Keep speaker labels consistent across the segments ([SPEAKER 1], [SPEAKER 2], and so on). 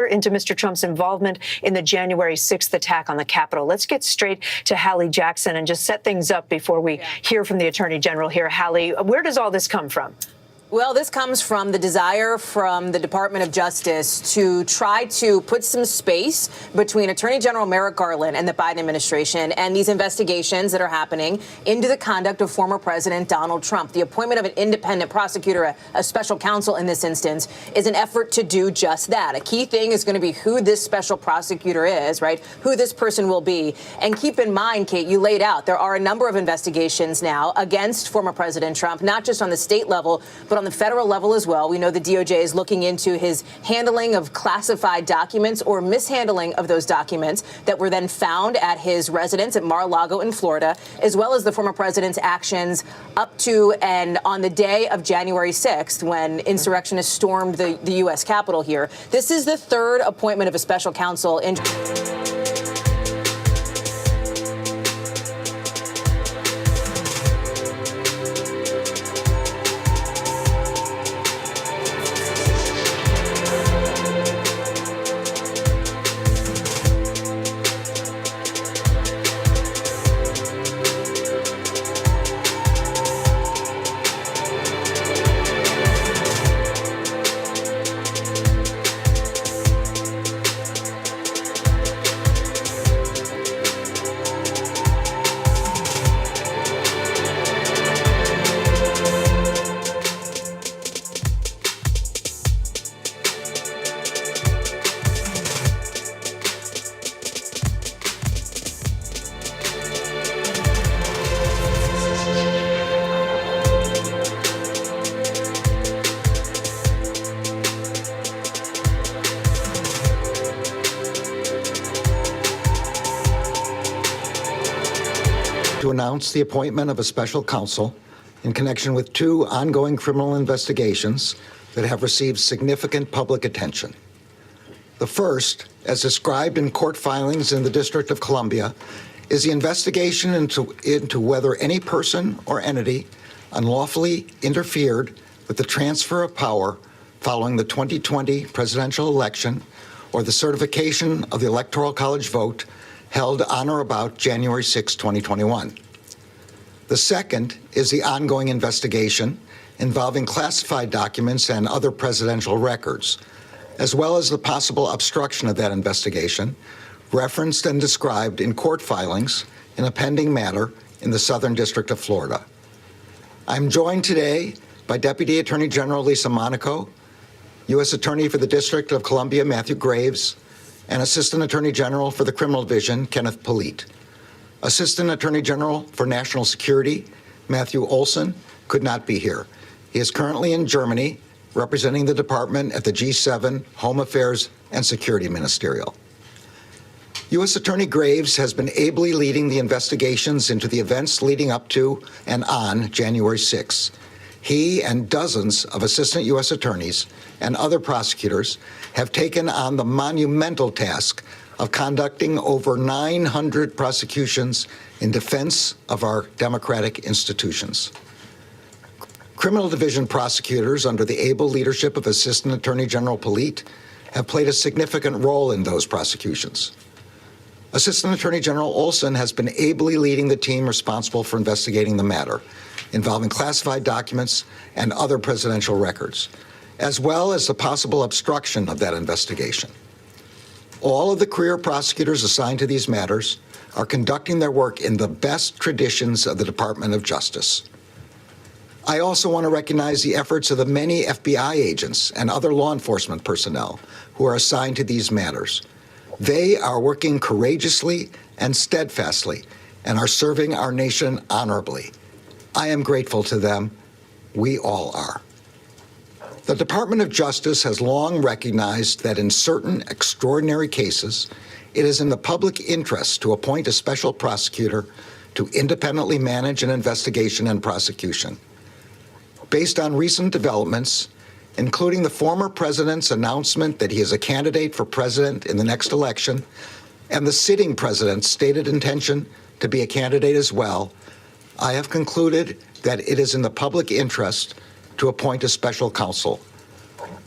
[SPEAKER 1] into Mr. Trump's involvement in the January 6th attack on the Capitol. Let's get straight to Hallie Jackson and just set things up before we hear from the Attorney General here. Hallie, where does all this come from?
[SPEAKER 2] Well, this comes from the desire from the Department of Justice to try to put some space between Attorney General Merrick Garland and the Biden administration and these investigations that are happening into the conduct of former President Donald Trump. The appointment of an independent prosecutor, a special counsel in this instance, is an effort to do just that. A key thing is going to be who this special prosecutor is, right? Who this person will be. And keep in mind, Kate, you laid out there are a number of investigations now against former President Trump, not just on the state level, but on the federal level as well. We know the DOJ is looking into his handling of classified documents or mishandling of those documents that were then found at his residence at Mar-A-Lago in Florida, as well as the former president's actions up to and on the day of January 6th when insurrectionists stormed the U.S. Capitol here. This is the third appointment of a special counsel in.
[SPEAKER 3] To announce the appointment of a special counsel in connection with two ongoing criminal investigations that have received significant public attention. The first, as described in court filings in the District of Columbia, is the investigation into whether any person or entity unlawfully interfered with the transfer of power following the 2020 presidential election or the certification of the Electoral College vote held on or about January 6, 2021. The second is the ongoing investigation involving classified documents and other presidential records, as well as the possible obstruction of that investigation, referenced and described in court filings in a pending matter in the Southern District of Florida. I'm joined today by Deputy Attorney General Lisa Monaco, U.S. Attorney for the District of Columbia Matthew Graves, and Assistant Attorney General for the Criminal Division, Kenneth Polite. Assistant Attorney General for National Security, Matthew Olson, could not be here. He is currently in Germany, representing the department at the G7 Home Affairs and Security Ministerial. U.S. Attorney Graves has been ably leading the investigations into the events leading up to and on January 6. He and dozens of assistant U.S. attorneys and other prosecutors have taken on the monumental task of conducting over 900 prosecutions in defense of our democratic institutions. Criminal Division prosecutors, under the able leadership of Assistant Attorney General Polite, have played a significant role in those prosecutions. Assistant Attorney General Olson has been ably leading the team responsible for investigating the matter, involving classified documents and other presidential records, as well as the possible obstruction of that investigation. All of the career prosecutors assigned to these matters are conducting their work in the best traditions of the Department of Justice. I also want to recognize the efforts of the many FBI agents and other law enforcement personnel who are assigned to these matters. They are working courageously and steadfastly and are serving our nation honorably. I am grateful to them. We all are. The Department of Justice has long recognized that in certain extraordinary cases, it is in the public interest to appoint a special prosecutor to independently manage an investigation and prosecution. Based on recent developments, including the former president's announcement that he is a candidate for president in the next election, and the sitting president's stated intention to be a candidate as well, I have concluded that it is in the public interest to appoint a special counsel.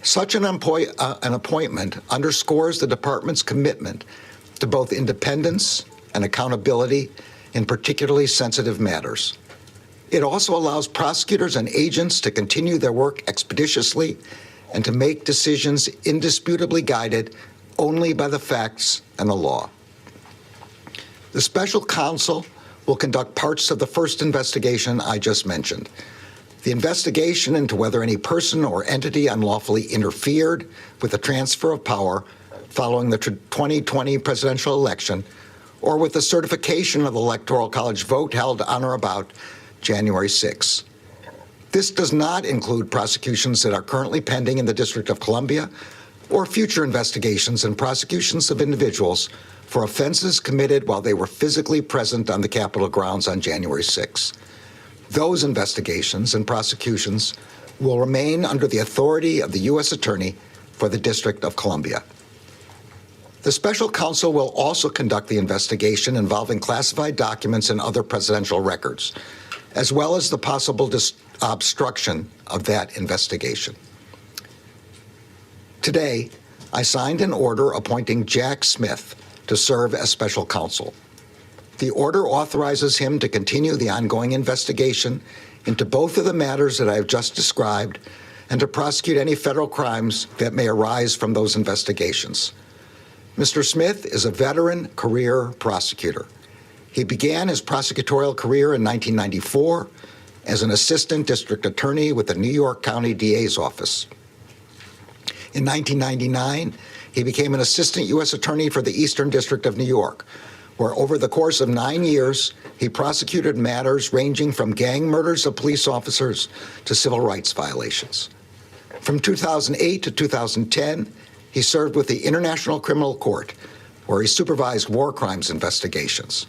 [SPEAKER 3] Such an appointment underscores the department's commitment to both independence and accountability in particularly sensitive matters. It also allows prosecutors and agents to continue their work expeditiously and to make decisions indisputably guided only by the facts and the law. The special counsel will conduct parts of the first investigation I just mentioned. The investigation into whether any person or entity unlawfully interfered with the transfer of power following the 2020 presidential election or with the certification of the Electoral College vote held on or about January 6. This does not include prosecutions that are currently pending in the District of Columbia or future investigations and prosecutions of individuals for offenses committed while they were physically present on the Capitol grounds on January 6. Those investigations and prosecutions will remain under the authority of the U.S. Attorney for the District of Columbia. The special counsel will also conduct the investigation involving classified documents and other presidential records, as well as the possible obstruction of that investigation. Today, I signed an order appointing Jack Smith to serve as special counsel. The order authorizes him to continue the ongoing investigation into both of the matters that I have just described and to prosecute any federal crimes that may arise from those investigations. Mr. Smith is a veteran career prosecutor. He began his prosecutorial career in 1994 as an assistant district attorney with the New York County DA's office. In 1999, he became an assistant U.S. attorney for the Eastern District of New York, where over the course of 9 years, he prosecuted matters ranging from gang murders of police officers to civil rights violations. From 2008 to 2010, he served with the International Criminal Court, where he supervised war crimes investigations.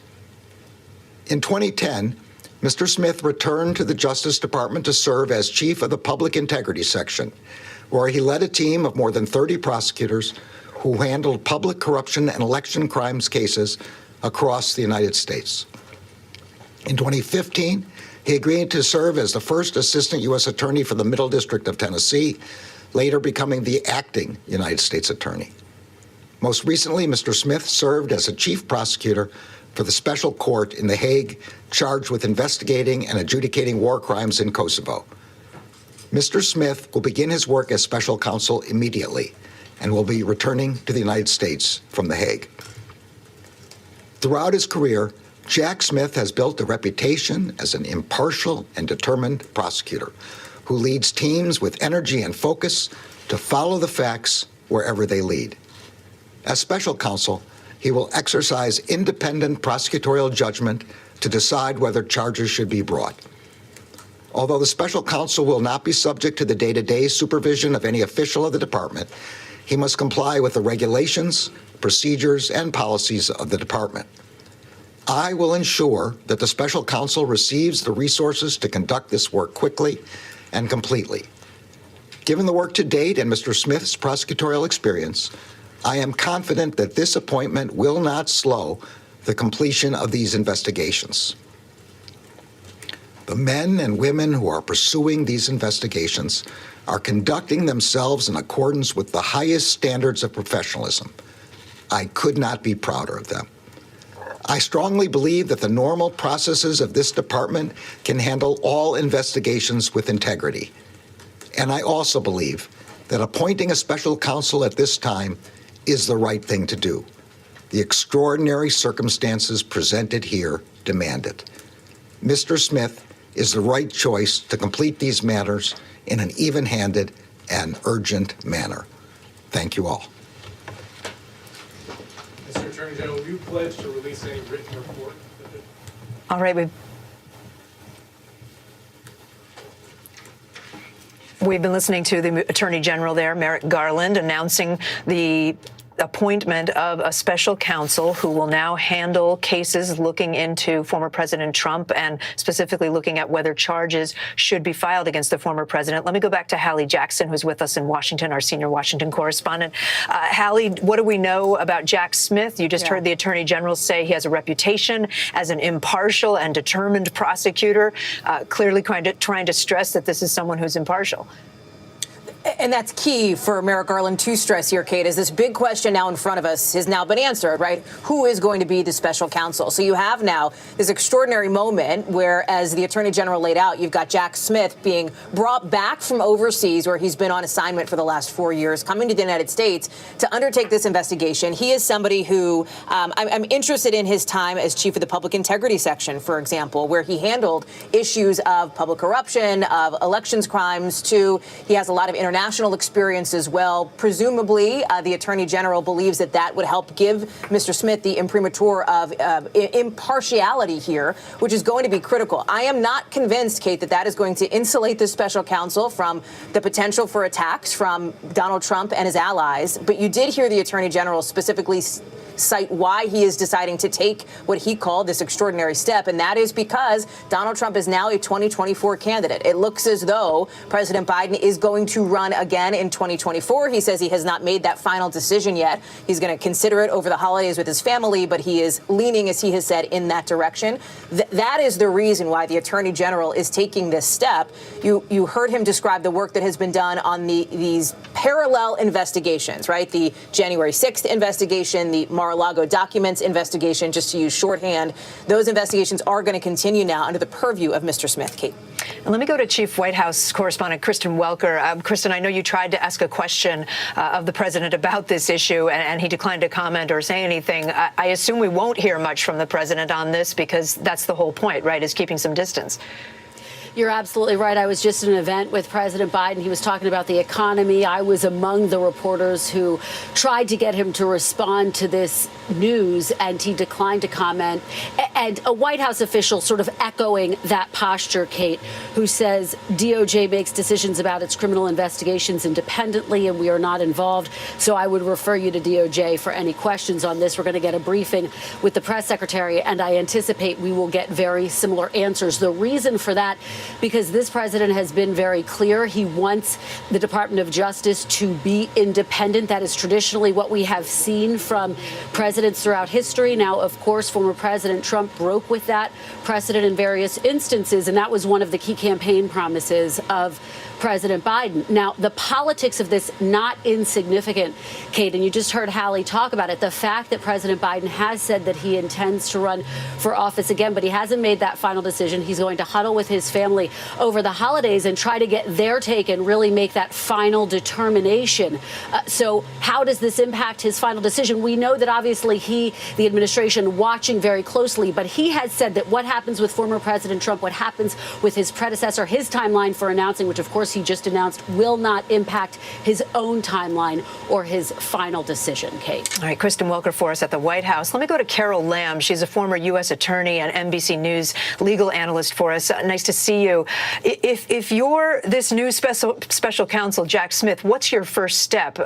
[SPEAKER 3] In 2010, Mr. Smith returned to the Justice Department to serve as chief of the Public Integrity Section, where he led a team of more than 30 prosecutors who handled public corruption and election crimes cases across the United States. In 2015, he agreed to serve as the first assistant U.S. attorney for the Middle District of Tennessee, later becoming the acting United States attorney. Most recently, Mr. Smith served as a chief prosecutor for the special court in The Hague, charged with investigating and adjudicating war crimes in Kosovo. Mr. Smith will begin his work as special counsel immediately and will be returning to the United States from The Hague. Throughout his career, Jack Smith has built a reputation as an impartial and determined prosecutor who leads teams with energy and focus to follow the facts wherever they lead. As special counsel, he will exercise independent prosecutorial judgment to decide whether charges should be brought. Although the special counsel will not be subject to the day-to-day supervision of any official of the department, he must comply with the regulations, procedures, and policies of the department. I will ensure that the special counsel receives the resources to conduct this work quickly and completely. Given the work to date and Mr. Smith's prosecutorial experience, I am confident that this appointment will not slow the completion of these investigations. The men and women who are pursuing these investigations are conducting themselves in accordance with the highest standards of professionalism. I could not be prouder of them. I strongly believe that the normal processes of this department can handle all investigations with integrity. And I also believe that appointing a special counsel at this time is the right thing to do. The extraordinary circumstances presented here demand it. Mr. Smith is the right choice to complete these matters in an even-handed and urgent manner. Thank you all.
[SPEAKER 4] Mr. Attorney General, will you pledge to release any written report?
[SPEAKER 1] All right, we've been listening to the Attorney General there, Merrick Garland, announcing the appointment of a special counsel who will now handle cases looking into former President Trump and specifically looking at whether charges should be filed against the former president. Let me go back to Hallie Jackson, who's with us in Washington, our senior Washington correspondent. Hallie, what do we know about Jack Smith? You just heard the Attorney General say he has a reputation as an impartial and determined prosecutor, clearly trying to stress that this is someone who's impartial.
[SPEAKER 2] And that's key for Merrick Garland to stress here, Kate, is this big question now in front of us has now been answered, right? Who is going to be the special counsel? So you have now this extraordinary moment where, as the Attorney General laid out, you've got Jack Smith being brought back from overseas where he's been on assignment for the last 4 years, coming to the United States to undertake this investigation. He is somebody who I'm interested in his time as chief of the Public Integrity Section, for example, where he handled issues of public corruption, of elections crimes, too. He has a lot of international experience as well. Presumably, the Attorney General believes that that would help give Mr. Smith the imprimatur of impartiality here, which is going to be critical. I am not convinced, Kate, that that is going to insulate this special counsel from the potential for attacks from Donald Trump and his allies. But you did hear the Attorney General specifically cite why he is deciding to take what he called this extraordinary step, and that is because Donald Trump is now a 2024 candidate. It looks as though President Biden is going to run again in 2024. He says he has not made that final decision yet. He's going to consider it over the holidays with his family, but he is leaning, as he has said, in that direction. That is the reason why the Attorney General is taking this step. You heard him describe the work that has been done on these parallel investigations, right? The January 6th investigation, the Mar-A-Lago documents investigation, just to use shorthand. Those investigations are going to continue now under the purview of Mr. Smith. Kate.
[SPEAKER 1] And let me go to Chief White House correspondent Kristen Welker. Kristen, I know you tried to ask a question of the president about this issue, and he declined to comment or say anything. I assume we won't hear much from the president on this because that's the whole point, right, is keeping some distance.
[SPEAKER 5] You're absolutely right. I was just at an event with President Biden. He was talking about the economy. I was among the reporters who tried to get him to respond to this news, and he declined to comment. And a White House official sort of echoing that posture, Kate, who says DOJ makes decisions about its criminal investigations independently, and we are not involved. So I would refer you to DOJ for any questions on this. We're going to get a briefing with the press secretary, and I anticipate we will get very similar answers. The reason for that, because this president has been very clear. He wants the Department of Justice to be independent. That is traditionally what we have seen from presidents throughout history. Now, of course, former President Trump broke with that precedent in various instances, and that was one of the key campaign promises of President Biden. Now, the politics of this, not insignificant, Kate, and you just heard Hallie talk about it. The fact that President Biden has said that he intends to run for office again, but he hasn't made that final decision. He's going to huddle with his family over the holidays and try to get their take and really make that final determination. So how does this impact his final decision? We know that obviously the administration, watching very closely, but he has said that what happens with former President Trump, what happens with his predecessor, his timeline for announcing, which of course he just announced, will not impact his own timeline or his final decision, Kate. All
[SPEAKER 1] right, Kristen Welker for us at the White House. Let me go to Carol Lamb. She's a former U.S. attorney and NBC News legal analyst for us. Nice to see you. If you're this new special counsel, Jack Smith, what's your first step?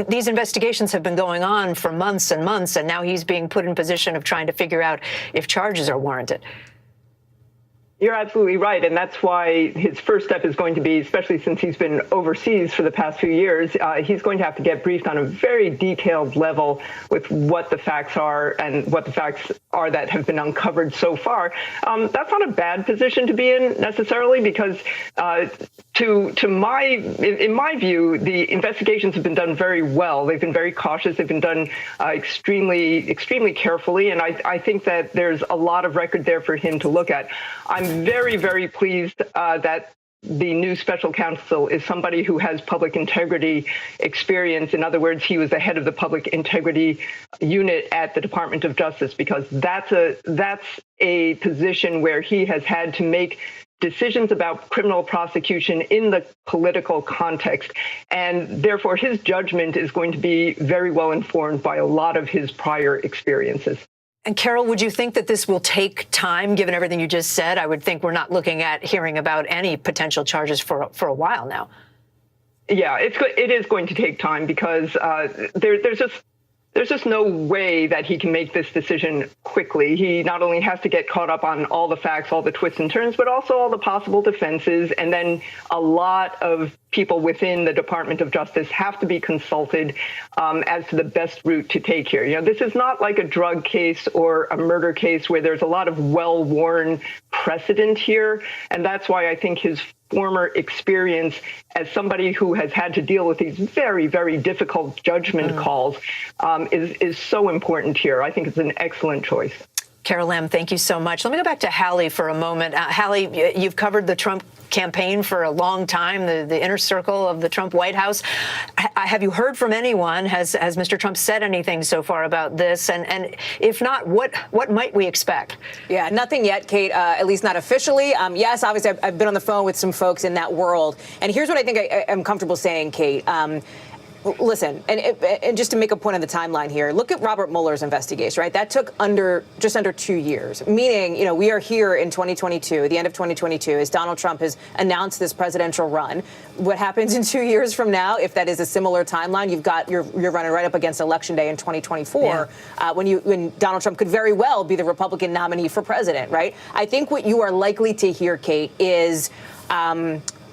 [SPEAKER 1] These investigations have been going on for months and months, and now he's being put in position of trying to figure out if charges are warranted.
[SPEAKER 6] You're absolutely right. And that's why his first step is going to be, especially since he's been overseas for the past few years, he's going to have to get briefed on a very detailed level with what the facts are and what the facts are that have been uncovered so far. That's not a bad position to be in necessarily, because in my view, the investigations have been done very well. They've been very cautious. They've been done extremely carefully. And I think that there's a lot of record there for him to look at. I'm very, very pleased that the new special counsel is somebody who has public integrity experience. In other words, he was the head of the public integrity unit at the Department of Justice, because that's a position where he has had to make decisions about criminal prosecution in the political context. And therefore, his judgment is going to be very well informed by a lot of his prior experiences.
[SPEAKER 1] And Carol, would you think that this will take time, given everything you just said? I would think we're not looking at hearing about any potential charges for a while now.
[SPEAKER 6] Yeah, it is going to take time, because there's just no way that he can make this decision quickly. He not only has to get caught up on all the facts, all the twists and turns, but also all the possible defenses. And then a lot of people within the Department of Justice have to be consulted as to the best route to take here. This is not like a drug case or a murder case where there's a lot of well-worn precedent here. And that's why I think his former experience as somebody who has had to deal with these very, very difficult judgment calls is so important here. I think it's an excellent choice.
[SPEAKER 1] Carol Lam, thank you so much. Let me go back to Hallie for a moment. Hallie, you've covered the Trump campaign for a long time, the inner circle of the Trump White House. Have you heard from anyone? Has Mr. Trump said anything so far about this? And if not, what might we expect?
[SPEAKER 2] Yeah, nothing yet, Kate, at least not officially. Yes, obviously, I've been on the phone with some folks in that world. And here's what I think I'm comfortable saying, Kate. Listen, and just to make a point on the timeline here, look at Robert Mueller's investigation, right? That took just under 2 years, meaning, we are here in 2022, the end of 2022, as Donald Trump has announced this presidential run. What happens in 2 years from now, if that is a similar timeline, you're running right up against Election Day in 2024, when Donald Trump could very well be the Republican nominee for president, right? I think what you are likely to hear, Kate, is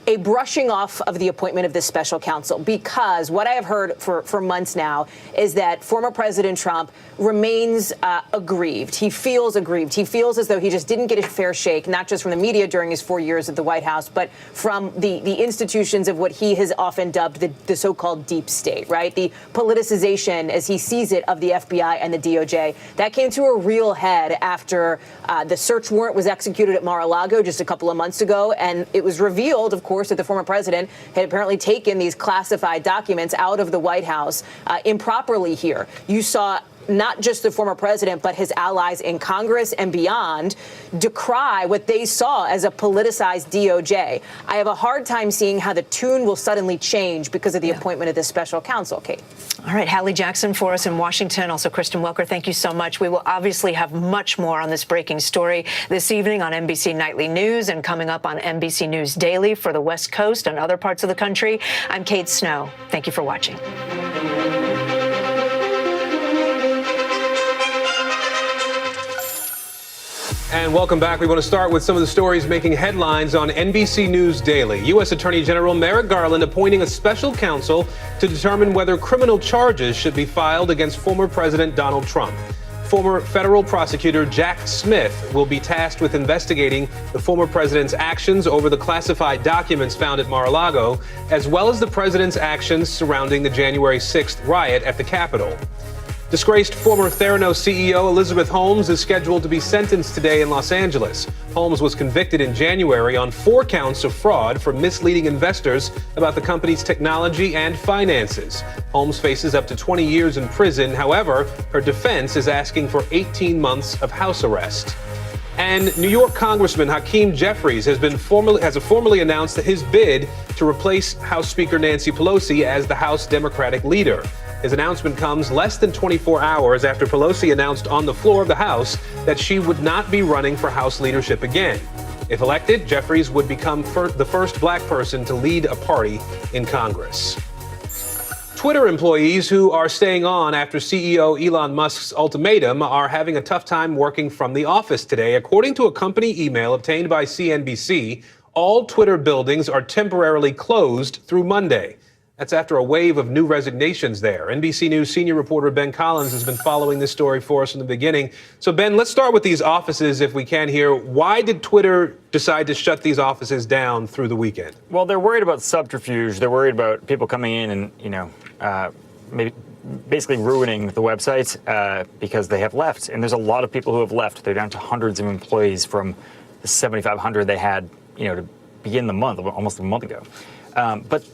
[SPEAKER 2] a brushing off of the appointment of this special counsel, because what I have heard for months now is that former President Trump remains aggrieved. He feels aggrieved. He feels as though he just didn't get a fair shake, not just from the media during his 4 years at the White House, but from the institutions of what he has often dubbed the so-called deep state, right? The politicization, as he sees it, of the FBI and the DOJ. That came to a real head after the search warrant was executed at Mar-A-Lago just a couple of months ago, and it was revealed, of course, that the former president had apparently taken these classified documents out of the White House improperly here. You saw not just the former president, but his allies in Congress and beyond decry what they saw as a politicized DOJ. I have a hard time seeing how the tune will suddenly change because of the appointment of this special counsel, Kate.
[SPEAKER 1] All right, Hallie Jackson for us in Washington. Also, Kristen Welker, thank you so much. We will obviously have much more on this breaking story this evening on NBC Nightly News and coming up on NBC News Daily for the West Coast and other parts of the country. I'm Kate Snow. Thank you for watching.
[SPEAKER 7] And welcome back. We want to start with some of the stories making headlines on NBC News Daily. U.S. Attorney General Merrick Garland appointing a special counsel to determine whether criminal charges should be filed against former President Donald Trump. Former federal prosecutor Jack Smith will be tasked with investigating the former president's actions over the classified documents found at Mar-a-Lago, as well as the president's actions surrounding the January 6th riot at the Capitol. Disgraced former Theranos CEO Elizabeth Holmes is scheduled to be sentenced today in Los Angeles. Holmes was convicted in January on 4 counts of fraud for misleading investors about the company's technology and finances. Holmes faces up to 20 years in prison. However, her defense is asking for 18 months of house arrest. And New York Congressman Hakeem Jeffries has formally announced his bid to replace House Speaker Nancy Pelosi as the House Democratic leader. His announcement comes less than 24 hours after Pelosi announced on the floor of the House that she would not be running for House leadership again. If elected, Jeffries would become the first black person to lead a party in Congress. Twitter employees who are staying on after CEO Elon Musk's ultimatum are having a tough time working from the office today. According to a company email obtained by CNBC, all Twitter buildings are temporarily closed through Monday. That's after a wave of new resignations there. NBC News senior reporter Ben Collins has been following this story for us from the beginning. So, Ben, let's start with these offices, if we can here. Why did Twitter decide to shut these offices down through the weekend?
[SPEAKER 8] Well, they're worried about subterfuge. They're worried about people coming in and, maybe basically ruining the website because they have left. And there's a lot of people who have left. They're down to hundreds of employees from the 7,500 they had, to begin the month, almost a month ago. But